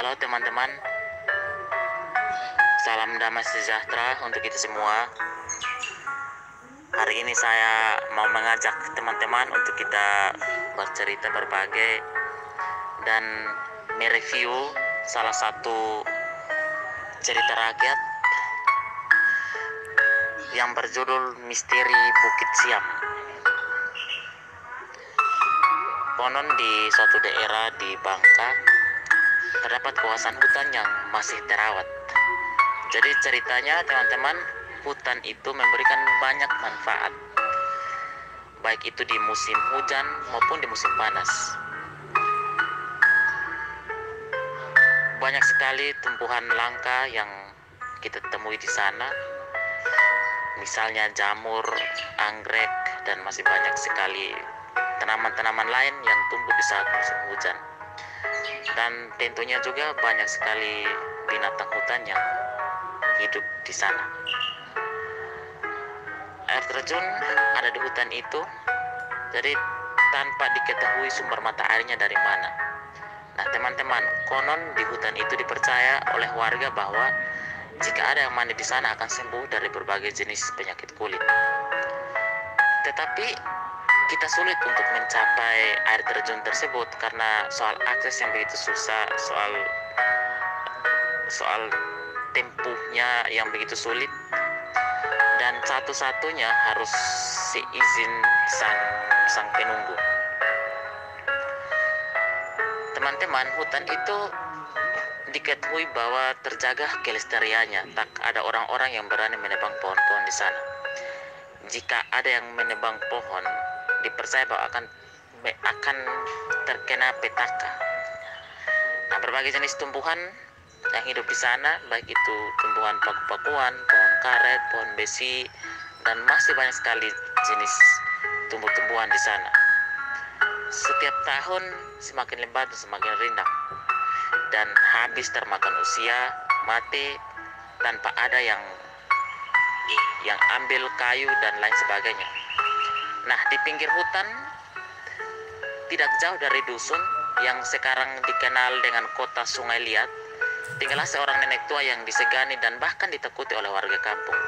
Halo teman-teman, salam damai sejahtera untuk kita semua. Hari ini saya mau mengajak teman-teman untuk kita bercerita berbagai dan mereview salah satu cerita rakyat yang berjudul Misteri Bukit Siam. Konon di suatu daerah di Bangka terdapat kawasan hutan yang masih terawat. Jadi ceritanya teman-teman, hutan itu memberikan banyak manfaat, baik itu di musim hujan maupun di musim panas. Banyak sekali tumbuhan langka yang kita temui di sana, misalnya jamur, anggrek, dan masih banyak sekali tanaman-tanaman lain yang tumbuh di saat musim hujan. Dan tentunya juga banyak sekali binatang hutan yang hidup di sana. Air terjun ada di hutan itu, jadi tanpa diketahui sumber mata airnya dari mana. Nah teman-teman, konon di hutan itu dipercaya oleh warga bahwa jika ada yang mandi di sana akan sembuh dari berbagai jenis penyakit kulit. Tetapi kita sulit untuk mencapai air terjun tersebut karena soal akses yang begitu susah, soal tempuhnya yang begitu sulit, dan satu-satunya harus seizin sang penunggu. Teman-teman, hutan itu diketahui bahwa terjaga kelestariannya, tak ada orang-orang yang berani menebang pohon-pohon di sana. Jika ada yang menebang pohon, dipercaya bahwa akan terkena petaka. Nah, berbagai jenis tumbuhan yang hidup di sana, baik itu tumbuhan paku-pakuan, pohon karet, pohon besi, dan masih banyak sekali jenis tumbuh-tumbuhan di sana. Setiap tahun semakin lebat dan semakin rindang, dan habis termakan usia, mati tanpa ada yang ambil kayu dan lain sebagainya. Nah, di pinggir hutan, tidak jauh dari dusun yang sekarang dikenal dengan kota Sungai Liat, tinggallah seorang nenek tua yang disegani dan bahkan ditakuti oleh warga kampung.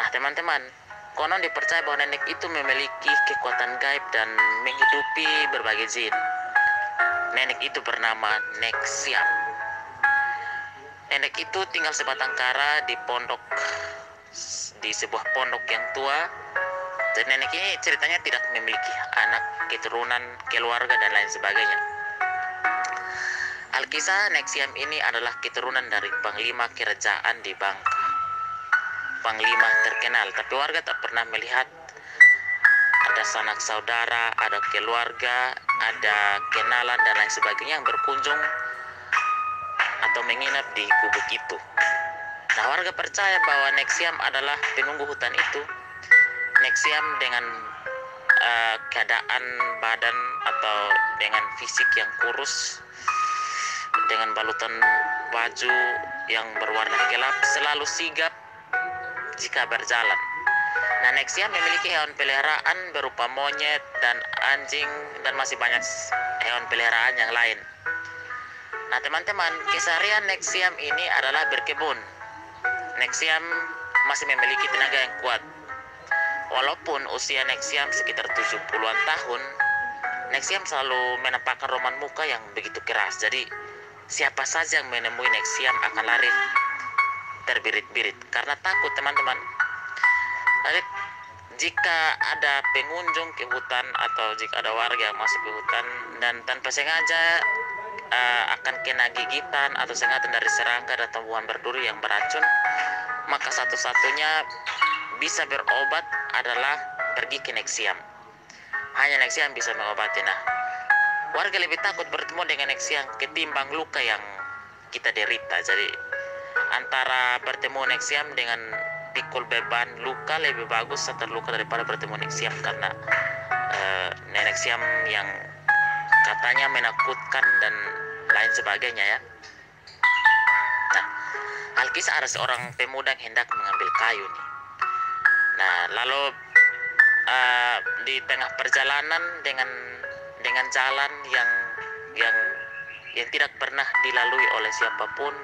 Nah teman-teman, konon dipercaya bahwa nenek itu memiliki kekuatan gaib dan menghidupi berbagai jin. Nenek itu bernama Nek Siam. Nenek itu tinggal sebatang kara di sebuah pondok yang tua. Dan nenek ini ceritanya tidak memiliki anak, keturunan, keluarga, dan lain sebagainya. Alkisah Nek Siam ini adalah keturunan dari panglima kerajaan di Bangka. Panglima terkenal, tapi warga tak pernah melihat ada sanak saudara, ada keluarga, ada kenalan, dan lain sebagainya yang berkunjung atau menginap di gubuk itu. Nah, warga percaya bahwa Nek Siam adalah penunggu hutan itu. Nek Siam dengan keadaan badan atau dengan fisik yang kurus, dengan balutan baju yang berwarna gelap, selalu sigap jika berjalan. Nah, Nek Siam memiliki hewan peliharaan berupa monyet dan anjing dan masih banyak hewan peliharaan yang lain. Nah, teman-teman, keseharian Nek Siam ini adalah berkebun. Nek Siam masih memiliki tenaga yang kuat. Walaupun usia Nek Siam sekitar 70-an tahun, Nek Siam selalu menampakkan roman muka yang begitu keras. Jadi, siapa saja yang menemui Nek Siam akan lari terbirit-birit karena takut, teman-teman. Jadi, jika ada pengunjung ke hutan atau jika ada warga yang masuk ke hutan dan tanpa sengaja akan kena gigitan atau sengatan dari serangga dan tumbuhan berduri yang beracun, maka satu-satunya bisa berobat adalah pergi ke Nek Siam. Hanya Nek Siam bisa mengobati. Nah, warga lebih takut bertemu dengan Nek Siam ketimbang luka yang kita derita. Jadi antara bertemu Nek Siam dengan pikul beban luka, lebih bagus saya terluka daripada bertemu Nek Siam, karena Nenek Siam yang katanya menakutkan dan lain sebagainya ya. Nah, alkisah ada seorang pemuda yang hendak mengambil kayu nih. Nah, lalu di tengah perjalanan dengan jalan yang yang tidak pernah dilalui oleh siapapun.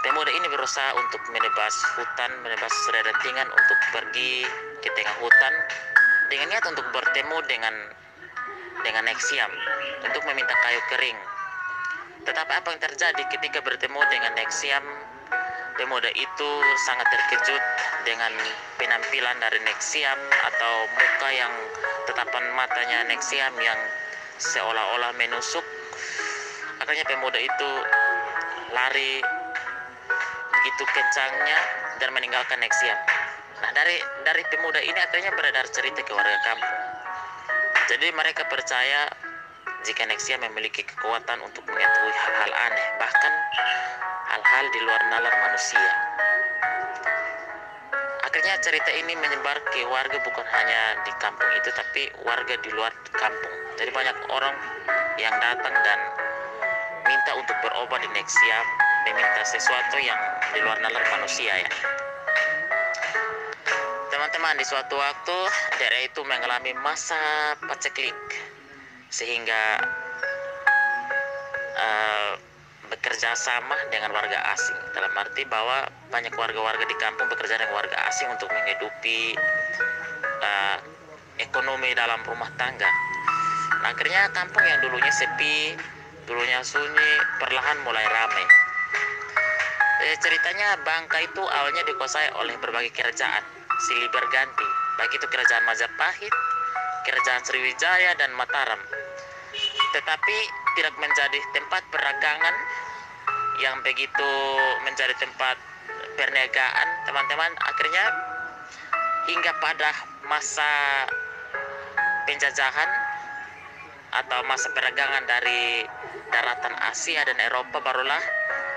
Pemuda ini berusaha untuk menebas hutan, menebas reruntuhan untuk pergi ke tengah hutan dengan niat untuk bertemu dengan Nexium untuk meminta kayu kering. Tetapi apa yang terjadi ketika bertemu dengan Nexium? Pemuda itu sangat terkejut dengan penampilan dari Nexium atau muka yang tatapan matanya Nexium yang seolah-olah menusuk. Akhirnya pemuda itu lari begitu kencangnya dan meninggalkan Nexium. Nah, dari pemuda ini akhirnya beredar cerita ke warga kampung. Jadi mereka percaya jika Nexium memiliki kekuatan untuk mengetahui hal-hal aneh, bahkan hal-hal di luar nalar manusia. Akhirnya cerita ini menyebar ke warga bukan hanya di kampung itu, tapi warga di luar kampung. Jadi banyak orang yang datang dan minta untuk berobat di Nexium, meminta sesuatu yang di luar nalar manusia ya. Teman-teman, di suatu waktu daerah itu mengalami masa paceklik sehingga bekerja sama dengan warga asing, dalam arti bahwa banyak warga-warga di kampung bekerja dengan warga asing untuk menghidupi ekonomi dalam rumah tangga. Nah, akhirnya kampung yang dulunya sepi, dulunya sunyi, perlahan mulai ramai. Ceritanya Bangka itu awalnya dikuasai oleh berbagai kerajaan silih berganti, baik itu kerajaan Majapahit, kerajaan Sriwijaya, dan Mataram. Tetapi tidak menjadi tempat perdagangan yang begitu menjadi tempat perniagaan, teman-teman. Akhirnya hingga pada masa penjajahan atau masa perdagangan dari daratan Asia dan Eropa barulah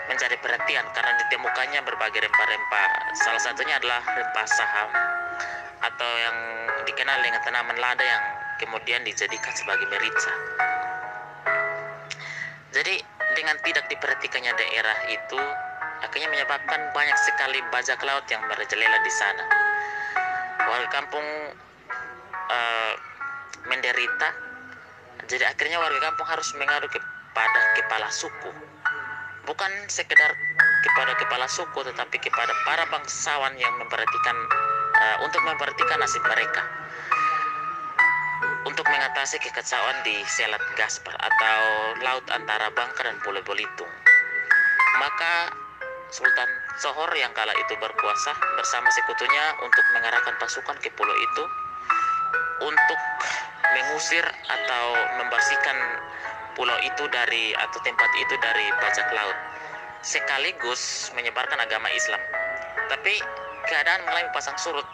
menjadi perhatian karena ditemukannya berbagai rempah-rempah. Salah satunya adalah rempah saham atau yang dikenal dengan tanaman lada yang kemudian dijadikan sebagai merica. Jadi dengan tidak diperhatikannya daerah itu akhirnya menyebabkan banyak sekali bajak laut yang merajalela di sana. Warga kampung menderita. Jadi akhirnya warga kampung harus mengadu kepada kepala suku. Bukan sekedar kepada kepala suku, tetapi kepada para bangsawan yang untuk memperhatikan nasib mereka, untuk mengatasi kekacauan di Selat Gaspar atau laut antara Bangka dan Pulau Belitung. Maka Sultan Johor yang kala itu berkuasa bersama sekutunya untuk mengarahkan pasukan ke pulau itu untuk mengusir atau membersihkan pulau itu atau tempat itu dari bajak laut, sekaligus menyebarkan agama Islam. Tapi keadaan mulai pasang surut.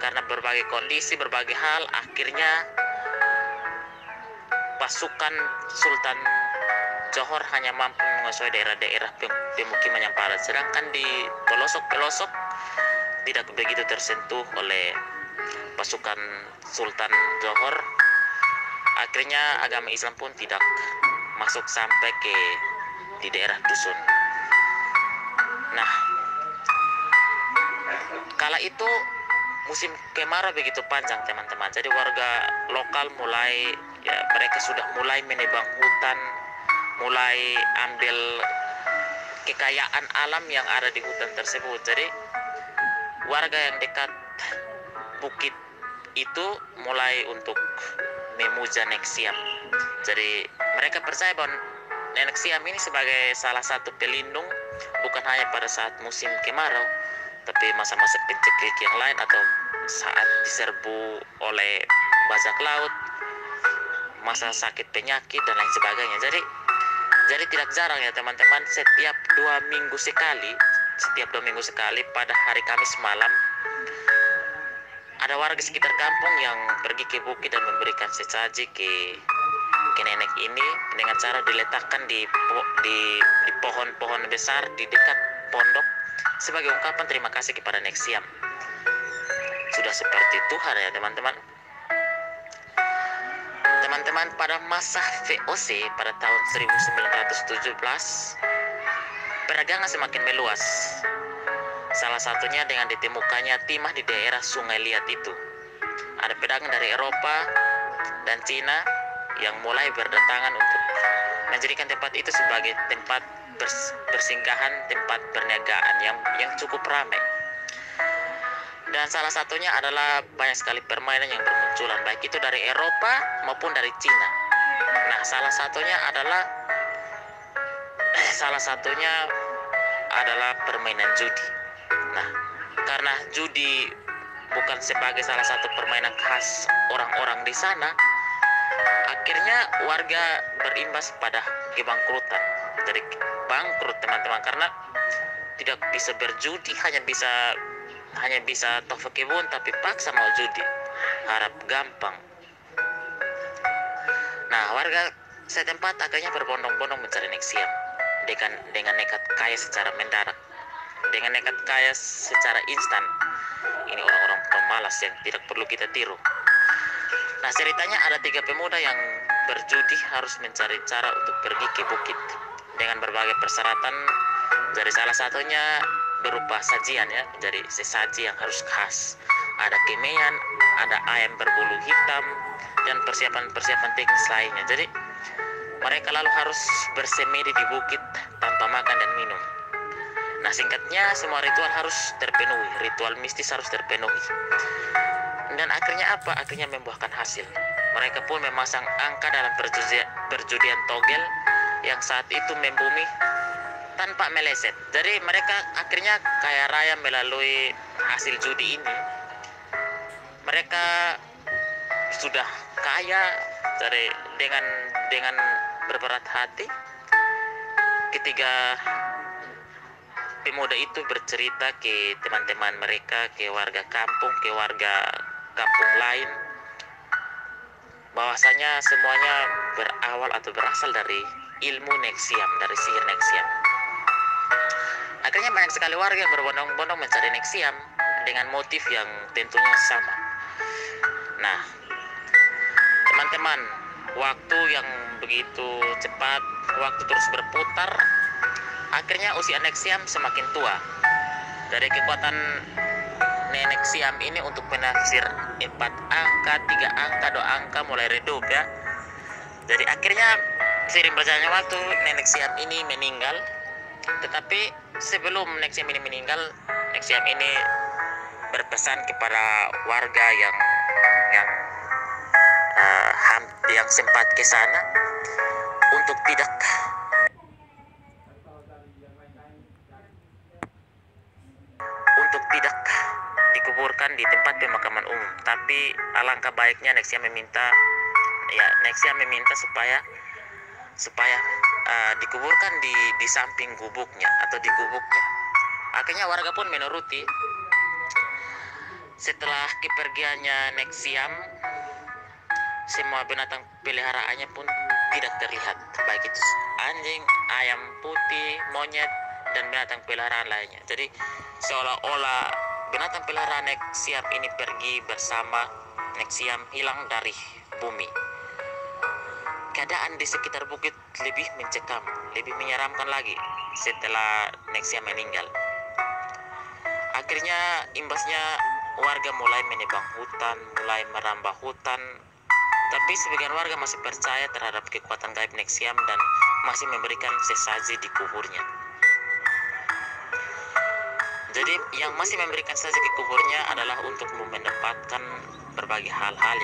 Karena berbagai kondisi, berbagai hal, akhirnya pasukan Sultan Johor hanya mampu menguasai daerah-daerah pemukiman yang padat, sedangkan di pelosok-pelosok tidak begitu tersentuh oleh pasukan Sultan Johor. Akhirnya agama Islam pun tidak masuk sampai di daerah dusun. Nah, kala itu musim kemarau begitu panjang, teman-teman. Jadi warga lokal mereka sudah mulai menebang hutan, mulai ambil kekayaan alam yang ada di hutan tersebut. Jadi warga yang dekat bukit itu mulai untuk memuja Nexium. Jadi mereka percaya bahwa Nexium ini sebagai salah satu pelindung bukan hanya pada saat musim kemarau, tapi masa-masa penceklik yang lain atau saat diserbu oleh bajak laut, masa sakit penyakit dan lain sebagainya. Jadi tidak jarang ya teman-teman, setiap 2 minggu sekali pada hari Kamis malam ada warga sekitar kampung yang pergi ke bukit dan memberikan sesaji ke nenek ini dengan cara diletakkan di pohon-pohon besar di dekat pondok sebagai ungkapan terima kasih kepada Nexium. Sudah seperti Tuhan ya teman-teman. Teman-teman, pada masa VOC pada tahun 1917 perdagangan semakin meluas. Salah satunya dengan ditemukannya timah di daerah Sungai Liat itu. Ada pedagang dari Eropa dan Cina yang mulai berdatangan untuk menjadikan tempat itu sebagai tempat bersinggahan, tempat perniagaan yang cukup ramai. Dan salah satunya adalah banyak sekali permainan yang bermunculan, baik itu dari Eropa maupun dari Cina. Nah, salah satunya adalah permainan judi. Nah, karena judi bukan sebagai salah satu permainan khas orang-orang di sana, akhirnya warga berimbas pada kebangkrutan. Jadi bangkrut teman-teman, karena tidak bisa berjudi, hanya bisa toko kebun, tapi paksa mau judi, harap gampang. Nah, warga setempat akhirnya berbondong-bondong mencari Nexium dengan nekat kaya secara mendadak, dengan nekat kaya secara instan. Ini orang-orang pemalas yang tidak perlu kita tiru. Nah, ceritanya ada 3 pemuda yang berjudi harus mencari cara untuk pergi ke bukit dengan berbagai persyaratan. Dari salah satunya berupa sajian, ya, jadi sesaji yang harus khas. Ada kemenyan, ada ayam berbulu hitam, dan persiapan-persiapan teknis lainnya. Jadi mereka lalu harus bersemedi di bukit tanpa makan dan minum. Nah, singkatnya semua ritual harus terpenuhi, ritual mistis harus terpenuhi. Dan akhirnya apa? Akhirnya membuahkan hasil. Mereka pun memasang angka dalam perjudian togel yang saat itu membumi tanpa meleset. Jadi mereka akhirnya kaya raya melalui hasil judi ini. Mereka sudah kaya dengan berberat hati. Ketiga pemuda itu bercerita ke teman-teman mereka, ke warga kampung lain, bahwasanya semuanya berawal atau berasal dari ilmu Nexium, dari sihir Nexium. Akhirnya banyak sekali warga yang berbondong-bondong mencari Nexium dengan motif yang tentunya sama. Nah, teman-teman, waktu yang begitu cepat, waktu terus berputar. Akhirnya usia Nexium semakin tua. Dari kekuatan Nexium ini untuk menafsir 4 angka, 3 angka, 2 angka mulai redup, ya. Jadi akhirnya seiring berjalannya waktu Nexium ini meninggal. Tetapi sebelum Nexium ini meninggal, Nexium ini berpesan kepada warga yang sempat ke sana untuk tidak dikuburkan di tempat pemakaman umum. Tapi alangkah baiknya Nexium meminta supaya dikuburkan di samping gubuknya atau di gubuknya. Akhirnya warga pun menuruti. Setelah kepergiannya Nexium, semua binatang peliharaannya pun tidak terlihat, baik itu anjing, ayam putih, monyet, dan binatang peliharaan lainnya. Jadi seolah-olah binatang peliharaan Nexium ini pergi bersama Nexium, hilang dari bumi. Keadaan di sekitar bukit lebih mencekam, lebih menyeramkan lagi setelah Nexium meninggal. Akhirnya imbasnya warga mulai menebang hutan, mulai merambah hutan. Tapi sebagian warga masih percaya terhadap kekuatan gaib Nexium dan masih memberikan sesaji di kuburnya. Jadi yang masih memberikan sesaji ke kuburnya adalah untuk mendapatkan berbagai hal-hal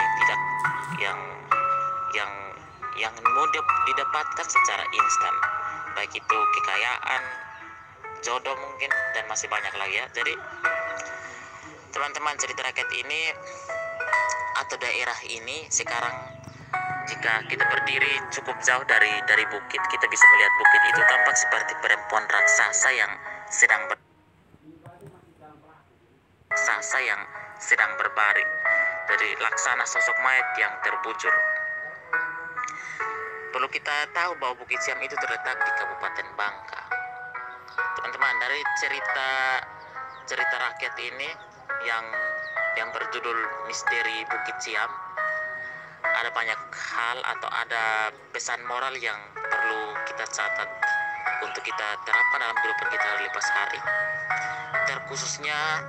yang mudah didapatkan secara instan, baik itu kekayaan, jodoh mungkin, dan masih banyak lagi, ya. Jadi teman-teman, cerita rakyat ini atau daerah ini sekarang, jika kita berdiri cukup jauh dari bukit, kita bisa melihat bukit itu tampak seperti perempuan raksasa yang sedang berbaring. Jadi laksana sosok mayat yang terbujur. Perlu kita tahu bahwa Bukit Siam itu terletak di Kabupaten Bangka. Teman-teman, dari cerita rakyat ini yang berjudul Misteri Bukit Siam, ada banyak hal atau ada pesan moral yang perlu kita catat untuk kita terapkan dalam kehidupan kita lepas hari, terkhususnya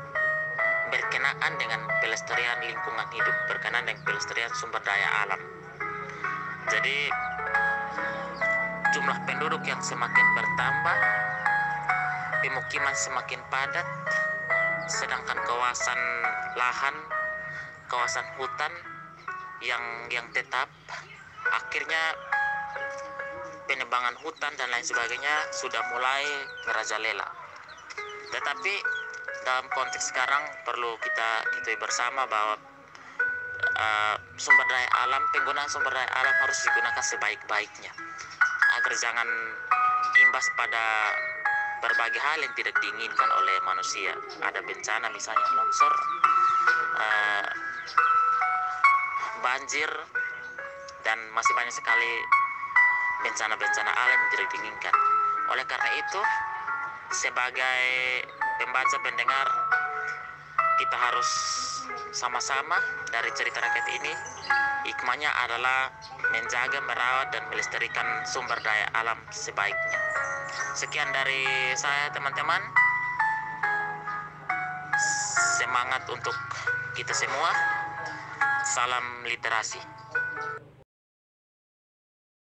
berkenaan dengan pelestarian lingkungan hidup, berkenaan dengan pelestarian sumber daya alam. Jadi jumlah penduduk yang semakin bertambah, pemukiman semakin padat, sedangkan kawasan lahan, kawasan hutan yang tetap, akhirnya penebangan hutan dan lain sebagainya sudah mulai merajalela. Tetapi dalam konteks sekarang perlu kita ketahui bersama bahwa sumber daya alam, penggunaan sumber daya alam harus digunakan sebaik-baiknya agar jangan imbas pada berbagai hal yang tidak diinginkan oleh manusia. Ada bencana misalnya longsor, banjir, dan masih banyak sekali bencana-bencana alam yang tidak diinginkan. Oleh karena itu, sebagai pembaca pendengar, kita harus sama-sama dari cerita rakyat ini, hikmahnya adalah menjaga, merawat, dan melestarikan sumber daya alam sebaiknya. Sekian dari saya, teman-teman. Semangat untuk kita semua. Salam literasi.